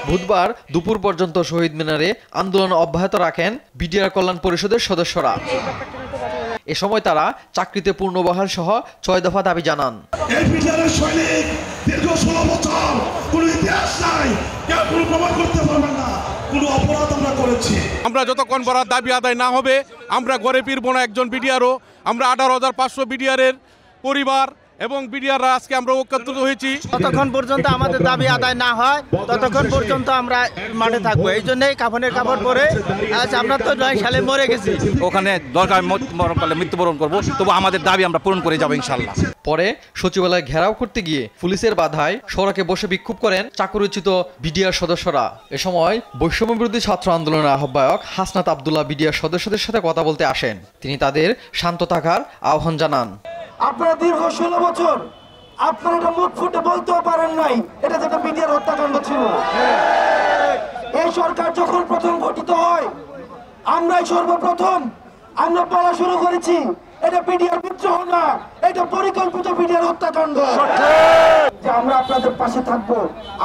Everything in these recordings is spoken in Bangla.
বুধবার দুপুর পর্যন্ত শহীদ মিনারে আন্দোলন অব্যাহত রাখেন বিডিআর কল্যাণ পরিষদের সদস্যরা। এ সময় তারা চাকরিতে পূর্ণবহাল সহ ৬ দফা দাবি জানান। আমরা যতক্ষণ বরাদ দাবি আদায় না হবে আমরা ঘরে ফিরবো না। একজন বিডিআরও আমরা ১৮,৫০০ বিডিআরের পরিবার এবং বিডিআররা আজকে আমরা ঐক্যবদ্ধ হয়েছি। যতক্ষণ পর্যন্ত আমাদের দাবি আদায় না হয় ততক্ষণ পর্যন্ত আমরা মাঠে থাকবো। এই জন্যই কাফনের কাপড় পরে আজ আমরা তো ৯ সালে মরে গেছি, ওখানে দরকার মৃত্যুবরণ করবো, তবু আমাদের দাবি আমরা পূরণ করে যাবো ইনশাল্লাহ। পরে সচিবালয় ঘেরাও করতে গিয়ে পুলিশের বাধায় সড়কে বসে বিক্ষোভ করেন চাকরিচ্যুত বিডিআর সদস্যরা। এ সময় বৈষম্য বিরোধী ছাত্র আন্দোলনের আহ্বায়ক হাসনাত আব্দুল্লাহ বিডিআর সদস্যদের সাথে কথা বলতে আসেন। তিনি তাদের শান্ত থাকার আহ্বান জানান। আপনারা দীর্ঘ 16 বছর আপনারা এটা মুখ ফুটে বলতেও পারেন নাই এটা যেটা বিডিআর হত্যাকাণ্ড ছিল। এই সরকার যখন প্রথম গঠিত হয় আমরাই সর্বপ্রথম আমরা বলা শুরু করেছি এটা বিডিআর বিদ্রোহ না, এটা পরিকল্পিত বিডিআর হত্যাকাণ্ড। যে আমরা আপনাদের পাশে থাকবো,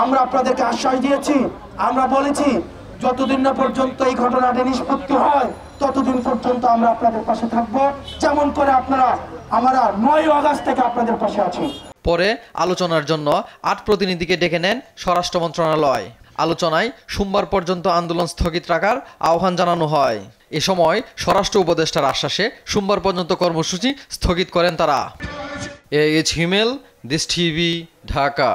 আমরা আপনাদেরকে আশ্বাস দিয়েছি, আমরা বলেছি যতদিন না পর্যন্ত এই ঘটনাটি নিষ্পত্তি হয় ততদিন পর্যন্ত আমরা আপনাদের পাশে থাকবো, যেমন করে আমরা ৯ আগস্ট থেকে আপনাদের পাশে আছি। পরে আলোচনার জন্য ৮ প্রতিনিধিকে ডেকে নেন স্বরাষ্ট্র মন্ত্রণালয়। আলোচনায় সোমবার পর্যন্ত আন্দোলন স্থগিত রাখার আহ্বান জানানো হয়। এ সময় স্বরাষ্ট্র উপদেষ্টার আশ্বাসে সোমবার পর্যন্ত কর্মসূচি স্থগিত করেন তারা। AH হিমেল, দেশ টিভি, ঢাকা।